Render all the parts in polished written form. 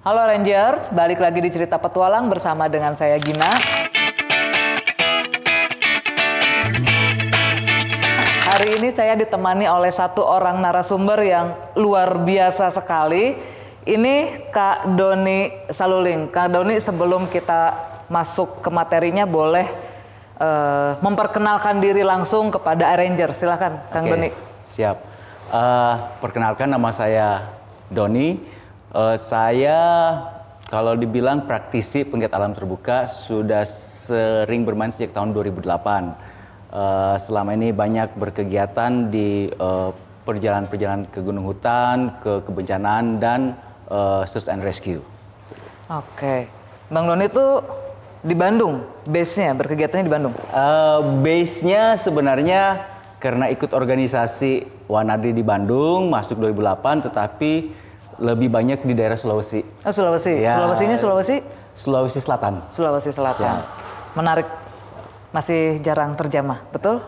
Halo Rangers, balik lagi di Cerita Petualang bersama dengan saya Gina. Hari ini saya ditemani oleh satu orang narasumber yang luar biasa sekali. Ini Kak Doni Saluling. Kak Doni, sebelum kita masuk ke materinya boleh memperkenalkan diri langsung kepada Rangers. Silakan Kang Doni. Siap. Perkenalkan, nama saya Doni. Saya kalau dibilang praktisi penggiat alam terbuka sudah sering bermain sejak tahun 2008. Selama ini banyak berkegiatan di perjalanan-perjalanan ke gunung hutan, ke kebencanaan dan search and rescue. Oke, Bang Doni itu di Bandung, base-nya berkegiatannya di Bandung. Base-nya sebenarnya karena ikut organisasi Wanadri di Bandung masuk 2008, tetapi lebih banyak di daerah Sulawesi. Oh, Sulawesi. Ya. Sulawesinya Sulawesi? Sulawesi Selatan. Sulawesi Selatan. Menarik. Masih jarang terjamah, betul?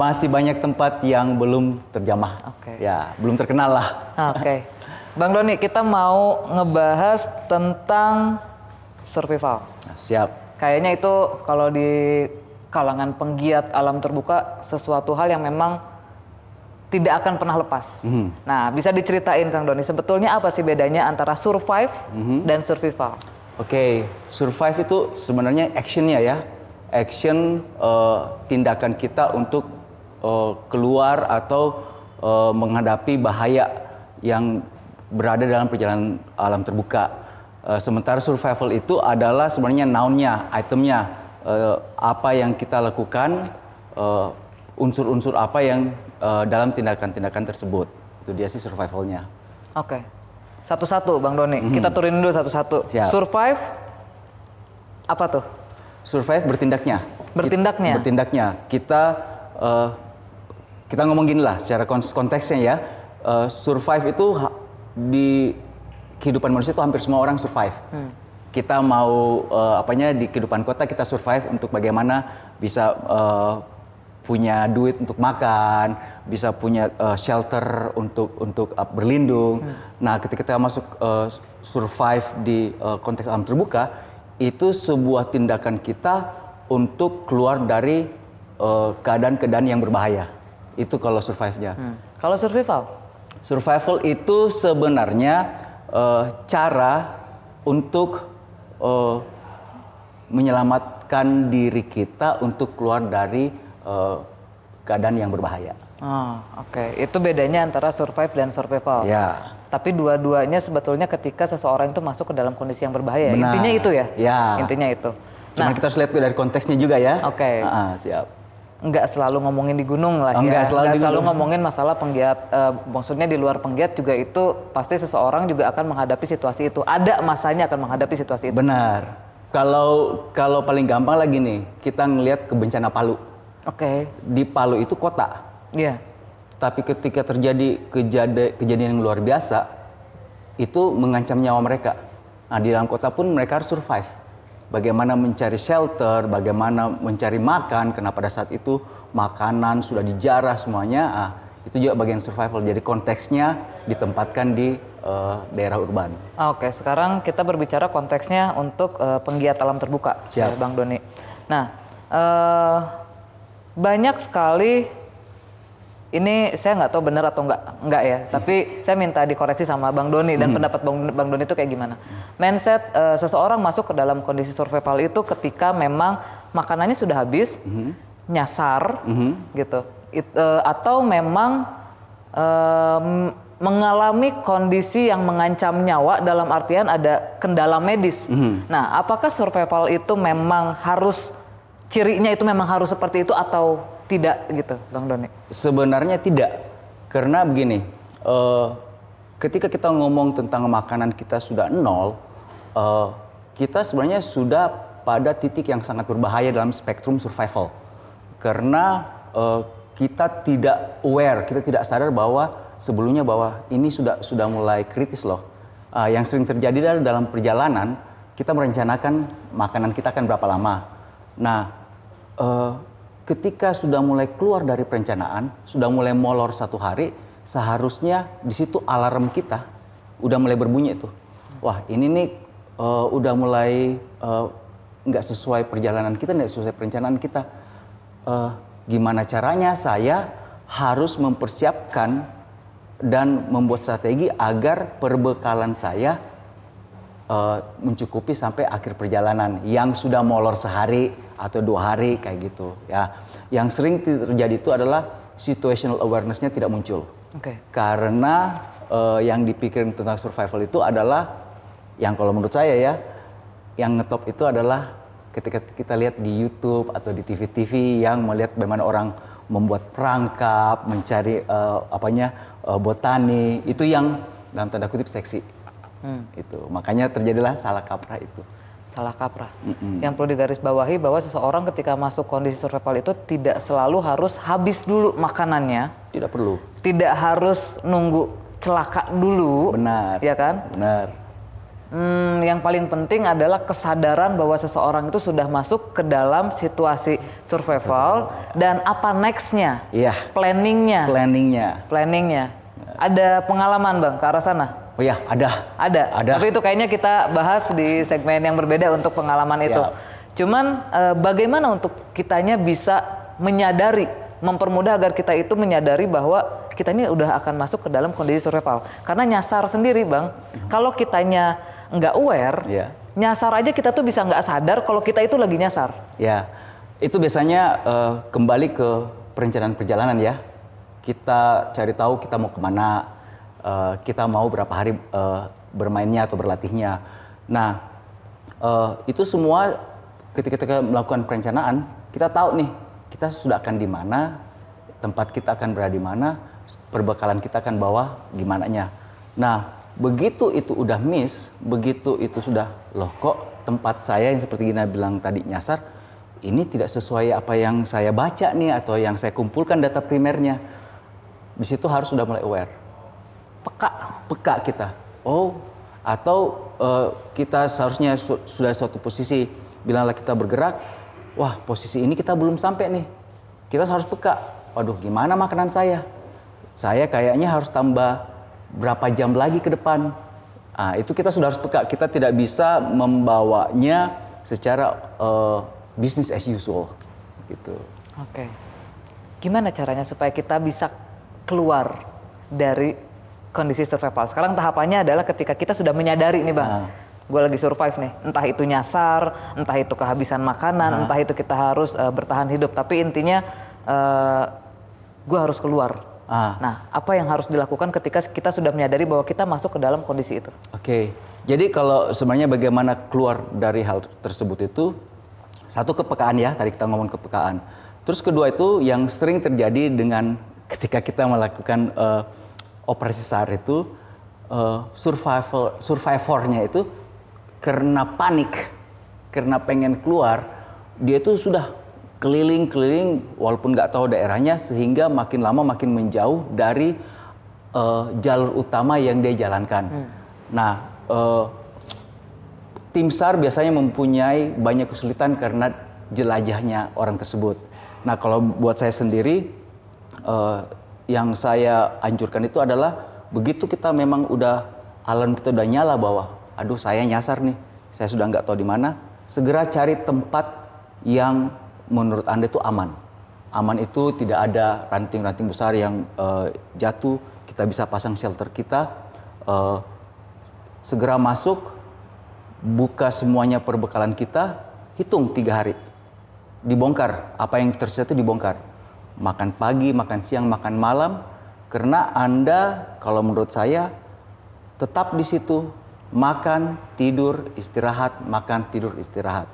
Masih banyak tempat yang belum terjamah. Oke. Ya, belum terkenal lah. Oke. Bang Doni, kita mau ngebahas tentang survival. Siap. Kayaknya itu kalau di kalangan penggiat alam terbuka sesuatu hal yang memang tidak akan pernah lepas. Nah, bisa diceritain Kang Doni, sebetulnya apa sih bedanya antara survive dan survival? Oke, survive itu sebenarnya actionnya ya. Action tindakan kita untuk keluar atau menghadapi bahaya yang berada dalam perjalanan alam terbuka. Sementara survival itu adalah sebenarnya noun-nya, itemnya, apa yang kita lakukan, unsur-unsur apa yang dalam tindakan-tindakan tersebut. Itu dia sih survivalnya. Oke. Satu-satu Bang Doni, kita turunin dulu satu-satu. Survive, apa tuh? Survive bertindaknya. Bertindaknya? Bertindaknya. Kita ngomong gini lah, secara konteksnya ya. Survive itu di kehidupan manusia itu hampir semua orang survive. Kita mau di kehidupan kota kita survive untuk bagaimana bisa punya duit untuk makan, bisa punya shelter untuk berlindung. Nah, ketika kita masuk survive di konteks alam terbuka, itu sebuah tindakan kita untuk keluar dari keadaan-keadaan yang berbahaya. Itu kalau survive-nya. Kalau survival? Survival itu sebenarnya cara untuk menyelamatkan diri kita untuk keluar dari keadaan yang berbahaya. Oke. Itu bedanya antara survive dan survival. Ya. Tapi dua-duanya sebetulnya ketika seseorang itu masuk ke dalam kondisi yang berbahaya. Benar. Intinya itu ya? Ya. Intinya itu. Cuman kita harus lihat dari konteksnya juga ya. Oke. Siap. Enggak selalu ngomongin di gunung lah ya. Enggak selalu ngomongin masalah penggiat. Maksudnya di luar penggiat juga itu pasti seseorang juga akan menghadapi situasi itu. Ada masanya akan menghadapi situasi itu. Benar. Kalau paling gampang lagi nih, kita ngelihat ke bencana Palu. Oke. Di Palu itu kota. Iya. Tapi ketika terjadi kejadian yang luar biasa, itu mengancam nyawa mereka. Nah, di dalam kota pun mereka harus survive. Bagaimana mencari shelter, bagaimana mencari makan, karena pada saat itu makanan sudah dijarah semuanya. Itu juga bagian survival. Jadi konteksnya ditempatkan di daerah urban. Oke, sekarang kita berbicara konteksnya untuk penggiat alam terbuka. Siap. Bang Doni. Nah, banyak sekali, ini saya nggak tahu benar atau enggak ya, tapi saya minta dikoreksi sama Bang Doni dan pendapat Bang Doni itu kayak gimana. Mindset seseorang masuk ke dalam kondisi survival itu ketika memang makanannya sudah habis, nyasar gitu. Atau memang mengalami kondisi yang mengancam nyawa dalam artian ada kendala medis. Nah, apakah survival itu memang harus, cirinya itu memang harus seperti itu atau tidak gitu, Bang Doni? Sebenarnya tidak, karena begini, ketika kita ngomong tentang makanan kita sudah nol, kita sebenarnya sudah pada titik yang sangat berbahaya dalam spektrum survival, karena kita tidak aware, kita tidak sadar bahwa sebelumnya bahwa ini sudah mulai kritis loh. Yang sering terjadi dalam perjalanan, kita merencanakan makanan kita akan berapa lama. Nah, ketika sudah mulai keluar dari perencanaan, sudah mulai molor satu hari, seharusnya di situ alarm kita udah mulai berbunyi itu. wah ini nih udah mulai nggak sesuai perjalanan kita, nggak sesuai perencanaan kita. Gimana caranya saya harus mempersiapkan dan membuat strategi agar perbekalan saya mencukupi sampai akhir perjalanan yang sudah molor sehari atau 2 hari kayak gitu ya. Yang sering terjadi itu adalah situational awareness-nya tidak muncul. Karena yang dipikirin tentang survival itu adalah yang kalau menurut saya ya, yang ngetop itu adalah ketika kita lihat di YouTube atau di TV-TV yang melihat bagaimana orang membuat perangkap, mencari botani, itu yang dalam tanda kutip seksi. Itu makanya terjadilah salah kaprah itu. Salah kaprah. Yang perlu digarisbawahi bahwa seseorang ketika masuk kondisi survival itu tidak selalu harus habis dulu makanannya. Tidak perlu. Tidak harus nunggu celaka dulu. Benar. Ya kan? Benar. Yang paling penting adalah kesadaran bahwa seseorang itu sudah masuk ke dalam situasi survival dan apa nextnya, planningnya. Ada pengalaman Bang ke arah sana? Oh ya, ada. Tapi itu kayaknya kita bahas di segmen yang berbeda untuk pengalaman itu. Cuman bagaimana untuk kitanya bisa menyadari, mempermudah agar kita itu menyadari bahwa kita ini udah akan masuk ke dalam kondisi survival. Karena nyasar sendiri Bang, kalau kitanya nggak aware, nyasar aja kita tuh bisa nggak sadar kalau kita itu lagi nyasar. Ya, itu biasanya kembali ke perencanaan perjalanan ya. Kita cari tahu kita mau kemana, kita mau berapa hari bermainnya atau berlatihnya. Nah, itu semua ketika kita melakukan perencanaan, kita tahu nih kita sudah akan di mana, tempat kita akan berada di mana, perbekalan kita akan bawa gimananya. Nah, begitu itu udah miss, begitu itu sudah loh kok tempat saya yang seperti Gina bilang tadi nyasar, ini tidak sesuai apa yang saya baca nih atau yang saya kumpulkan data primernya. Di situ harus sudah mulai aware. Peka kita. Oh, atau kita seharusnya sudah suatu posisi, bilanglah kita bergerak, wah posisi ini kita belum sampai nih. Kita harus peka. Waduh, gimana makanan saya? Saya kayaknya harus tambah berapa jam lagi ke depan. Nah, itu kita sudah harus peka. Kita tidak bisa membawanya secara business as usual. Gitu. Oke. Gimana caranya supaya kita bisa keluar dari kondisi survival? Sekarang tahapannya adalah ketika kita sudah menyadari nih Bang, gue lagi survive nih. Entah itu nyasar, entah itu kehabisan makanan, entah itu kita harus bertahan hidup. Tapi intinya gue harus keluar. Nah, apa yang harus dilakukan ketika kita sudah menyadari bahwa kita masuk ke dalam kondisi itu? Oke, jadi kalau sebenarnya bagaimana keluar dari hal tersebut itu, satu kepekaan ya, tadi kita ngomong kepekaan. Terus kedua itu yang sering terjadi dengan ketika kita melakukan operasi SAR itu, survivornya itu karena panik, karena pengen keluar, dia itu sudah keliling-keliling walaupun nggak tahu daerahnya sehingga makin lama makin menjauh dari jalur utama yang dia jalankan. Nah, tim SAR biasanya mempunyai banyak kesulitan karena jelajahnya orang tersebut. Nah, kalau buat saya sendiri, yang saya anjurkan itu adalah begitu kita memang udah alarm kita udah nyala bahwa, aduh saya nyasar nih, saya sudah nggak tahu di mana, segera cari tempat yang menurut Anda itu aman. Aman itu tidak ada ranting-ranting besar yang jatuh, kita bisa pasang shelter kita, segera masuk, buka semuanya perbekalan kita, hitung 3 hari. Dibongkar, apa yang tersisa itu dibongkar. Makan pagi, makan siang, makan malam, karena Anda kalau menurut saya tetap di situ, makan, tidur, istirahat, makan, tidur, istirahat.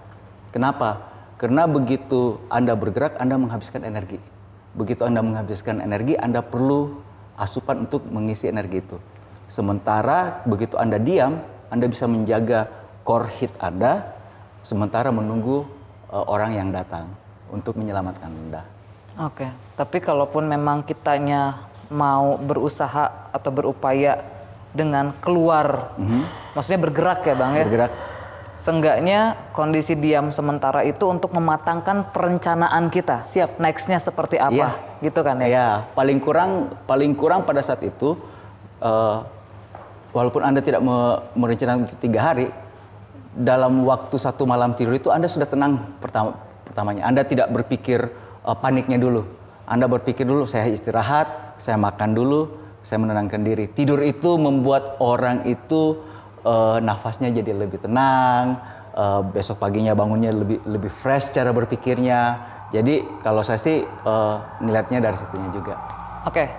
Kenapa? Karena begitu Anda bergerak, Anda menghabiskan energi. Begitu Anda menghabiskan energi, Anda perlu asupan untuk mengisi energi itu. Sementara begitu Anda diam, Anda bisa menjaga core heat Anda, sementara menunggu orang yang datang untuk menyelamatkan Anda. Oke, tapi kalaupun memang kitanya mau berusaha atau berupaya dengan keluar, maksudnya bergerak ya Bang ya? Bergerak. Seenggaknya kondisi diam sementara itu untuk mematangkan perencanaan kita. Siap. Nextnya seperti apa, gitu kan ya? Ya, paling kurang pada saat itu walaupun Anda tidak merencanakan untuk 3 hari, dalam waktu 1 malam tidur itu Anda sudah tenang pertamanya. Anda tidak berpikir paniknya dulu. Anda berpikir dulu, saya istirahat, saya makan dulu, saya menenangkan diri. Tidur itu membuat orang itu nafasnya jadi lebih tenang, besok paginya bangunnya lebih fresh cara berpikirnya. Jadi kalau saya sih ngelihatnya dari situnya juga. Oke,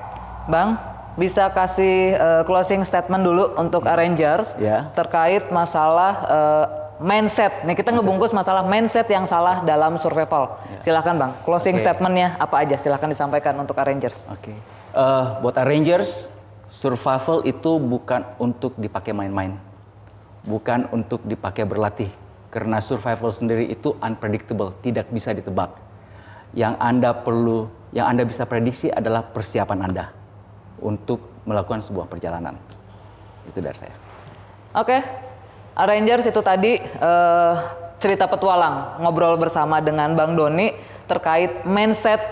Bang, bisa kasih closing statement dulu untuk Arrangers terkait masalah mindset. Nih kita ngebungkus masalah mindset yang salah dalam survival. Silahkan Bang, closing statementnya apa aja? Silahkan disampaikan untuk Arrangers. Buat Arrangers, survival itu bukan untuk dipakai main-main, bukan untuk dipakai berlatih. Karena survival sendiri itu unpredictable, tidak bisa ditebak. Yang Anda bisa prediksi adalah persiapan Anda untuk melakukan sebuah perjalanan. Itu dari saya. Oke, Arrangers itu tadi cerita petualang, ngobrol bersama dengan Bang Doni terkait mindset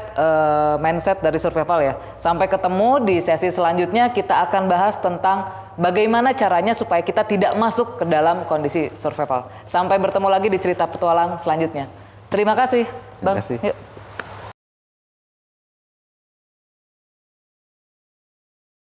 dari survival ya. Sampai ketemu di sesi selanjutnya, kita akan bahas tentang bagaimana caranya supaya kita tidak masuk ke dalam kondisi survival. Sampai bertemu lagi di cerita petualang selanjutnya. Terima kasih, Bang. Terima kasih. Yuk.